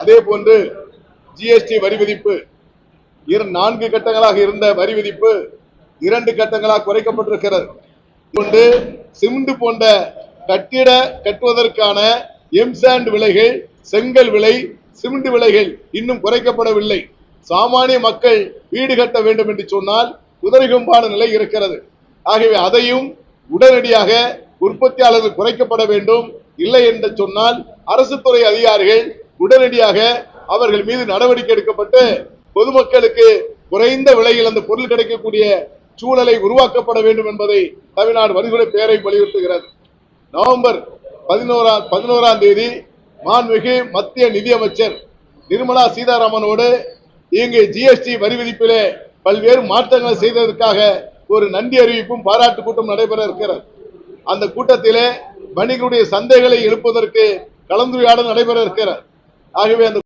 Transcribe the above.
அதே போன்று ஜிஎஸ்டி வரி விதிப்பு 4 கட்டங்களாக இருந்த வரி விதிப்பு 2 கட்டங்களாக குறைக்கப்பட்டிருக்கிறது. சிமெண்ட் போன்ற கட்டிட கட்டுவதற்கான எம்சாண்ட் விலைகள், செங்கல் விலை, சிமெண்ட் விலைகள் இன்னும் குறைக்கப்படவில்லை. சாமானிய மக்கள் வீடு கட்ட வேண்டும் என்று சொன்னால் குதிரைகொம்பான நிலை இருக்கிறது. ஆகவே அதையும் உடனடியாக உற்பத்தியாளர்கள் குறைக்கப்பட வேண்டும். இல்லை என்று சொன்னால் அரசு துறை அதிகாரிகள் உடனடியாக அவர்கள் மீது நடவடிக்கை எடுக்கப்பட்டு பொதுமக்களுக்கு குறைந்த விலையில் அந்த பொருள் கிடைக்கக்கூடிய சூழலை உருவாக்கப்பட வேண்டும் என்பதை தமிழ்நாடு வரித்துறை பேரவை வலியுறுத்துகிறது. நவம்பர் 11ஆம் தேதி மாண்புமிகு மத்திய நிதியமைச்சர் நிர்மலா சீதாராமனோடு இங்கு ஜிஎஸ்டி வரி விதிப்பிலே பல்வேறு மாற்றங்களை செய்ததற்காக ஒரு நன்றி அறிவிப்பும் பாராட்டு கூட்டம் நடைபெற இருக்கிறது. அந்த கூட்டத்திலே வணிகருடைய சந்தைகளை எழுப்புவதற்கு கலந்துரையாடல் நடைபெற இருக்கிறது. ஆகவே அந்த